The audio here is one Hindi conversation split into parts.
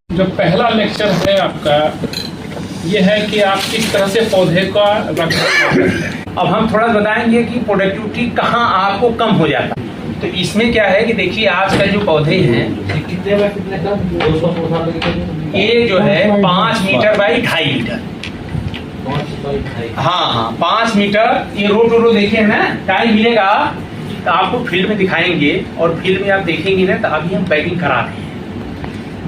जो पहला लेक्चर है आपका ये है कि आप किस तरह से पौधे का रखरखाव करते हैं। अब हम थोड़ा बताएंगे कि प्रोडक्टिविटी कहाँ आपको कम हो जाता है। तो इसमें क्या है कि देखिए आजकल जो पौधे हैं ये जो है 5 मीटर बाई 2.5 मीटर। हाँ 5 मीटर ये रो देखिए ना। टाइम मिलेगा तो आपको फील्ड में दिखाएंगे और फील्ड में आप देखेंगे ना तो अभी हम बैगिंग करा रहे हैं।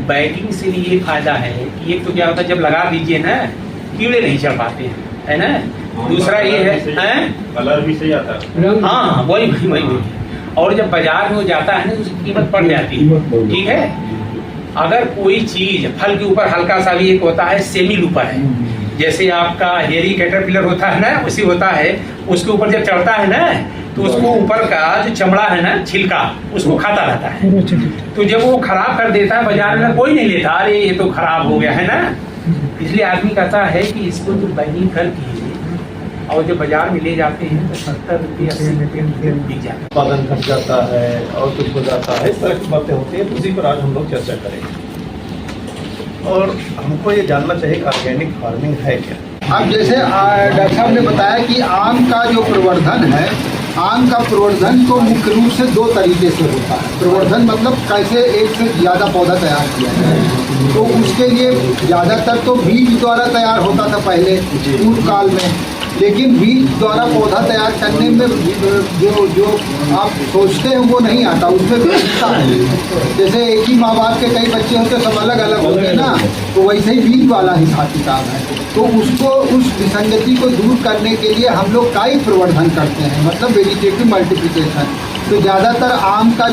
बैगिंग से ये फायदा है कि एक तो क्या होता है जब लगा दीजिए ना कीड़े नहीं चढ़ पाते हैं, है ना। दूसरा ये है कलर भी सही आता है। हाँ वही और जब बाजार में वो जाता है ना तो उसकी कीमत बढ़ जाती है। ठीक है, अगर कोई चीज फल के ऊपर हल्का सा भी एक होता है सेमी लूपर है, जैसे आपका हेरी कैटरपिलर होता है ना उसी होता है, उसके ऊपर जब चढ़ता है ना तो उसको ऊपर का जो चमड़ा है ना छिलका उसको खाता रहता है। तो जब वो खराब कर देता है बाजार में कोई नहीं लेता, अरे ये तो खराब हो गया है ना। इसलिए आदमी कहता है कि इसको तो बैगिंग करके और जब बाजार में ले जाते हैं तो 70 रुपये 80 रुपये बिक जाता है। उत्पादन घट जाता है और कुछ हो जाता है, इस तरह की बातें होती हैं। उसी पर आज हम लोग चर्चा करेंगे और हमको ये जानना चाहिए ऑर्गेनिक फार्मिंग है क्या। अब जैसे डॉक्टर साहब ने बताया कि आम का जो प्रवर्धन है, आम का प्रवर्धन तो मुख्य रूप से 2 तरीके से होता है। प्रवर्धन मतलब कैसे एक से ज़्यादा पौधा तैयार किया जाए। तो उसके लिए ज़्यादातर तो बीज द्वारा तैयार होता था पहले पूर्व काल में, लेकिन बीज द्वारा पौधा तैयार करने में जो आप सोचते हैं वो नहीं आता, उसमें विविधता है। जैसे एक ही माँ बाप के कई बच्चे होते सब अलग अलग होते हैं ना, तो वैसे ही बीज वाला हिसाब किताब है। तो उसको उस विसंगति को दूर करने के लिए हम लोग काई प्रवर्धन करते हैं, मतलब वेजिटेटिव मल्टीप्लिकेशन। तो ज़्यादातर आम का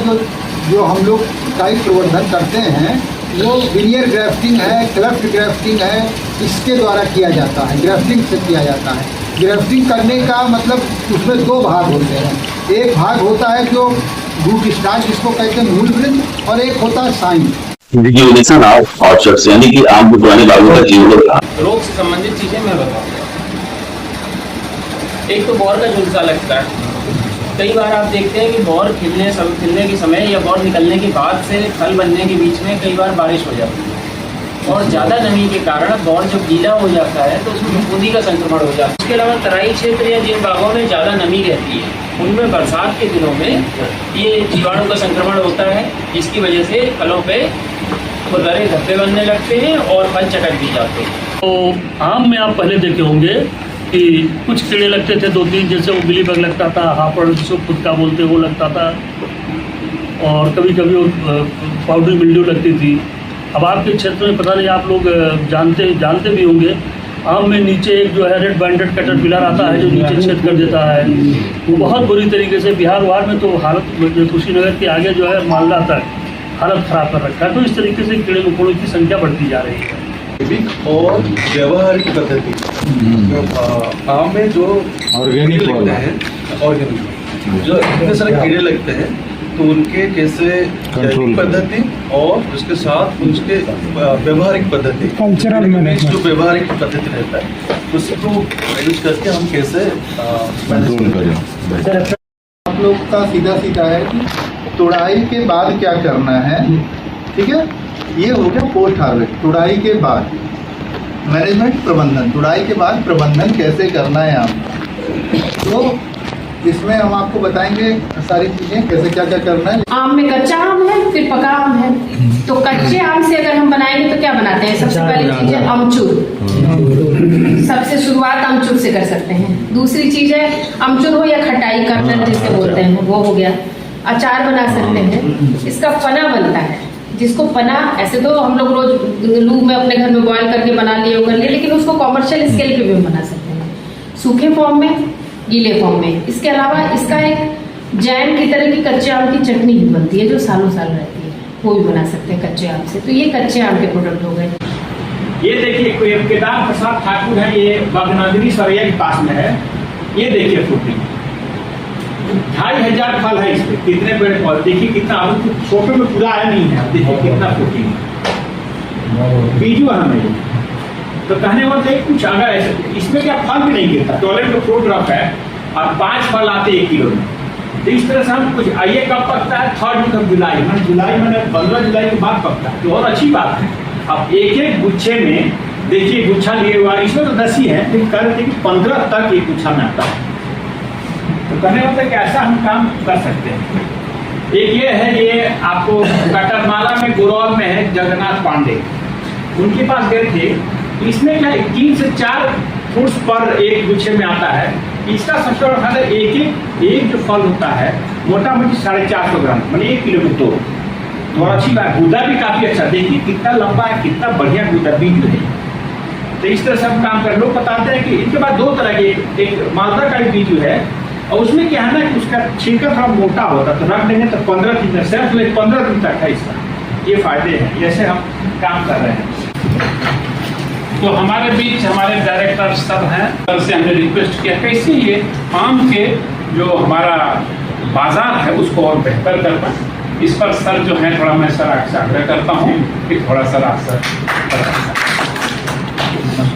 जो हम लोग काई प्रवर्धन करते हैं वो विनियर ग्राफ्टिंग है, क्लेफ्ट ग्राफ्टिंग है, इसके द्वारा किया जाता है, ग्राफ्टिंग से किया जाता है। ग्राफ्टिंग करने का मतलब उसमें 2 भाग होते हैं। एक भाग होता है जो रूट स्टार्च जिसको कहते हैं मूल वृद्ध, और एक होता है साइन। और शख्स यानी कि आम के पुराने बागों का जीवन रोग से संबंधित चीजें मैं बताऊंगा। एक तो बौर का झुलसा लगता है। कई बार आप देखते हैं कि बौर खिलने के समय या बौर निकलने के बाद से फल बनने के बीच में कई बार बारिश हो जाती है और ज़्यादा नमी के कारण बौर जब गीला हो जाता है तो उसमें फफूंदी का संक्रमण हो जाता है। इसके अलावा तराई क्षेत्र या जिन बागों में ज़्यादा नमी रहती है उनमें बरसात के दिनों में ये जीवाणु का संक्रमण होता है, जिसकी वजह से फलों पे खुरदरे धब्बे बनने लगते हैं और फल चटक भी जाते हैं। तो आम में आप पहले देखे होंगे कि कुछ कीड़े लगते थे 2-3, जैसे वो मिली बग लगता था, हापड़ जिसको फुदका बोलते वो लगता था, और कभी कभी वो पाउडर मिल्ड्यू लगती थी। अब आपके क्षेत्र में पता नहीं आप लोग जानते भी होंगे, आम में नीचे एक जो है रेड बैंडेड कैटरपिलर आता है जो नीचे छेद कर देता है। वो बहुत बुरी तरीके से बिहार में तो हालत, कुशीनगर के आगे जो है मालदा तक हालत ख़राब कर रखा है। तो इस तरीके से कीड़े मकोड़ों की संख्या बढ़ती जा रही है। और व्यवहारिक पद्धति आम में जो ऑर्गेनिक लगते हैं, ऑर्गेनिक जो इतने सारे कीड़े लगते हैं तो उनके कैसे जैविक पद्धति और उसके साथ उसके व्यवहारिक पद्धति कल्चरल मैनेज जो व्यवहारिक पद्धति रहता है उसको यूज करके हम कैसे कंट्रोल करें। आप लोग का सीधा है कि तुड़ाई के बाद क्या करना है। ठीक है, ये हो गया पोस्ट हार्वेस्ट। तुड़ाई के बाद मैनेजमेंट प्रबंधन, तुड़ाई के बाद प्रबंधन कैसे करना है आप। तो इसमें हम आपको बताएंगे सारी चीजें कैसे क्या क्या करना है। आम में कच्चा आम है फिर पका आम है। तो कच्चे आम से अगर हम बनाएंगे तो क्या बनाते हैं, सबसे पहली चीज है अमचूर। सबसे शुरुआत अमचूर से कर सकते हैं। दूसरी चीज है अमचूर हो या खटाई कर्नल जिसे बोलते हैं वो हो गया। अचार बना सकते हैं। इसका पना बनता है, जिसको पना ऐसे तो हम लोग रोज लूप में अपने घर में बॉयल करके बना लिए, लेकिन उसको कॉमर्शियल स्केल पे भी बना सकते हैं, सूखे फॉर्म में, गीले फॉर्म में। इसके अलावा इसका एक जैम की तरह की कच्चे आम की चटनी भी बनती है जो सालों साल रहती है, वो भी बना सकते हैं कच्चे आम से। तो ये कच्चे आम के प्रोडक्ट हो गए। ये देखिए केदार प्रसाद ठाकुर है, ये बागनागरी सरैया के पास में है। ये देखिए फ्रूटिंग 2500 फल है इसमें। कितने पेड़ पौधे देखिए, कितना छोटे में पूरा आया नहीं है। देखिए कितना फ्रूटिंग बीजू है हमें। तो कहने वाले कुछ अगर ऐसे इसमें क्या फल भी नहीं गिरता, टॉयलेट में फ्रूट रख है और 5 फल आते 1 किलो में। तो इस तरह से हम कुछ आइए कब पकता है 3 जुलाई, जुलाई मैंने 15 जुलाई के बाद पकता है, तो और अच्छी बात है। अब एक एक गुच्छे में देखिए गुच्छा लिए हुआ इसमें तो 10 ही है, लेकिन कह रहे थे कि 15 तक एक गुच्छा में आता है। तो कहने मतलब कि ऐसा हम काम कर सकते हैं। एक ये है, ये आपको कटरमाला में गुरौल में है जगन्नाथ पांडे, उनके पास गए थे। इसमें क्या 3 से 4 फ्रूट्स पर एक गुच्छे में आता है। इसका सबसे बड़ा फायदा एक जो फल होता है मोटा मोटी 450 ग्राम, मैंने 1 किलो में 2 और अच्छी बात, गुदा भी काफी अच्छा, देखिए कितना लंबा है, कितना बढ़िया गुदा बीज है। तो इस तरह से हम काम कर, लोग बताते हैं कि इनके बाद 2 तरह के, एक मालदा का भी बीज है और उसमें क्या है ना कि उसका छिलका थोड़ा मोटा होता है, तो रख देंगे तो 15 दिन तक, सिर्फ 15 दिन तक है इसका, ये फायदे हैं। जैसे हम काम कर रहे हैं तो हमारे बीच हमारे डायरेक्टर सब हैं, सर से हमने रिक्वेस्ट किया कैसे ये आम के जो हमारा बाजार है उसको और बेहतर कर पाए। इस पर सर जो है थोड़ा मैं सर आपसे आग्रह करता हूँ कि थोड़ा सर आप सर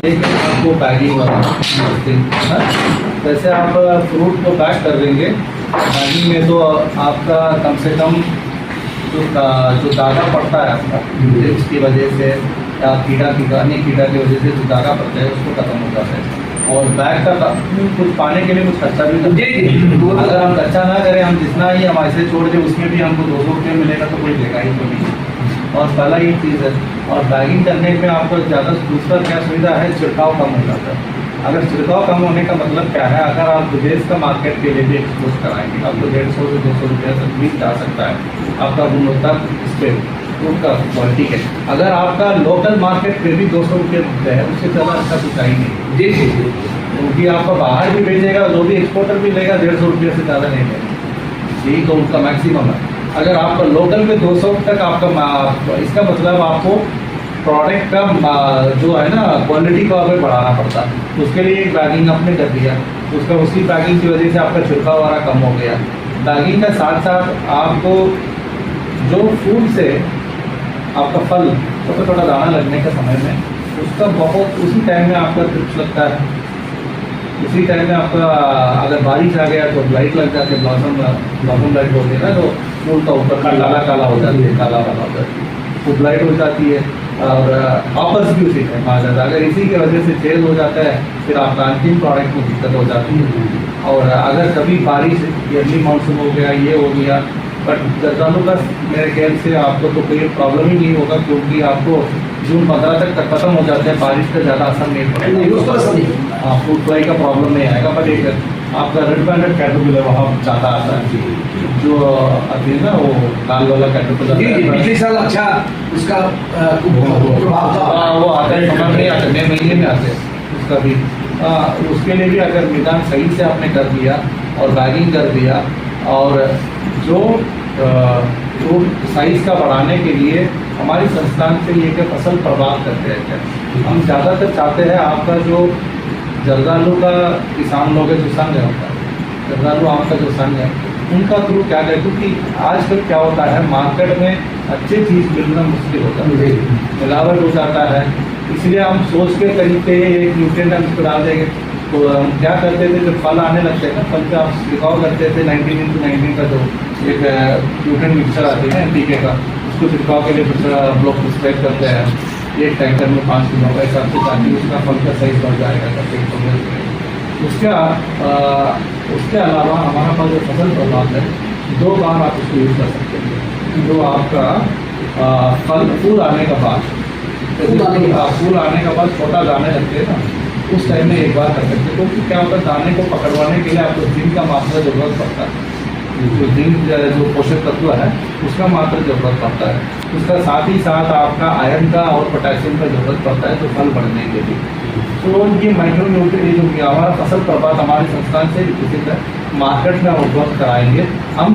आपको बैगिंग वाला वैसे आप फ्रूट को पैक कर देंगे बैगिंग में, तो आपका कम से कम जो दागा पड़ता है आपका ड्रिप्स की वजह से या अन्य कीड़ा की वजह से जो दागा पड़ता है उसको खत्म हो जाता है। और बैग का कुछ पाने के लिए कुछ खर्चा भी करते हैं। अगर हम खर्चा ना करें, हम जितना ही हम ऐसे छोड़ दें उसमें भी हमको 200 रुपये मिलेगा तो कोई देगा ही तो नहीं। और पहला ये चीज़ है। और बैगिंग करने में आपको ज़्यादा दूसरा क्या सुविधा है, छिड़काव कम हो जाता है। अगर छिड़काव कम होने का मतलब क्या है, अगर आप विदेश का मार्केट के लिए भी एक्सपोज कराएंगे आपको 150 से 200 रुपये तक भी जा सकता है आपका गुणवत्ता इस पर फ्रूट का क्वालिटी है। अगर आपका लोकल मार्केट पे भी 200 रुपये है, उससे ज़्यादा अच्छा कुछ ही नहीं जी जी, क्योंकि आपका बाहर भी भेजेगा, जो भी एक्सपोर्टर भी लेगा 150 रुपये से ज़्यादा नहीं लेगा, यही तो उनका मैक्सिमम है। अगर आपका लोकल में 200 तक आपका, इसका मतलब आपको प्रोडक्ट का जो है ना क्वालिटी को हमें बढ़ाना पड़ता है। तो उसके लिए एक बैगिंग आपने कर दिया, उसका उसी बैगिंग की वजह से आपका छिड़काव वाला कम हो गया। बैगिंग के साथ साथ आपको जो फूड से आपका फल छोटा छोटा दाना लगने के समय में उसका बहुत उसी टाइम में आपका ट्रिप्स लगता है, उसी टाइम में आपका अगर बारिश आ गया तो लाइट लग जाती है, ब्लॉसम लाइट होती है ना, तो फूल का ऊपर काला काला हो जाती है, काला वाला हो जाती है, फूड लाइट हो जाती है और ऑपर्स भी उसी टाइम आ जाता है। अगर इसी की वजह से चेंज हो जाता है फिर आपका अंतिम प्रोडक्ट में दिक्कत हो जाती है। और अगर कभी बारिश अर्ली मानसून हो गया, ये हो गया, बट जर्दालू का मेरे ख्याल से आपको तो कोई प्रॉब्लम ही नहीं होगा, क्योंकि आपको जून 15 तक खत्म हो जाता है, बारिश का ज़्यादा असर नहीं पड़ेगा, हाँ फ्रूट फ्लाई का प्रॉब्लम नहीं आएगा। बट एक आपका रेड बैंडेड कैटरपिलर वहाँ ज़्यादा आता है, जो अभी ना वो लाल वाला कैटरपिलर पिछले साल अच्छा उसका वो आता है, समझ नहीं आता, मई महीने में आते हैं उसका भी। उसके लिए भी अगर निदान सही से आपने कर दिया और बैगिंग कर दिया और जो फ्रूट साइज का बढ़ाने के लिए हमारी संस्थान से ये कि फसल प्रभाव करते हैं। हम ज़्यादातर चाहते हैं आपका जो जर्दालू का किसान लोग है, जो संघ है उनका, जर्दालू आम का जो संघ है उनका थ्रू क्या करें, क्योंकि आजकल क्या होता है मार्केट में अच्छी चीज़ मिलना मुश्किल होता है, मिलावट हो जाता है। इसलिए हम सोच के करीब के एक न्यूट्रिएंट हम इसको डाल देंगे। तो हम क्या करते थे, जब फल आने लगते हैं ना, फल पे आप छिड़काव करते थे 19x19 का जो एक न्यूट्रिएंट मिक्सर आते हैं NPK का, उसको छिड़काव के लिए दूसरा ब्लॉक स्प्रे करते हैं एक टैंकर में 5 किलो का हिसाब से, ताकि उसका फल का साइज बढ़ जाएगा। उसके अलावा हमारा पास जो फसल प्रभाव है 2 बार आप उसको यूज़ कर सकते हैं। जो आपका फूल आने का बाद, फूल आने का बाद छोटा दाने लगते हैं ना, उस टाइम में एक बार कर सकते हैं, क्योंकि क्या होता है दाने को पकड़वाने के लिए आपको जिंक का मात्रा जरूरत पड़ता है, जो जिंक जो पोषक तत्व है उसका मात्रा जरूरत पड़ता है। उसका साथ ही साथ आपका आयरन का और पोटेशियम का जरूरत पड़ता है, तो फल बढ़ने के लिए। तो ये माइक्रो न्यूट्रिएंट जो हमारा फसल प्रभाव हमारे संस्थान से विकसित है, मार्केट में उपलब्ध कराएंगे हम।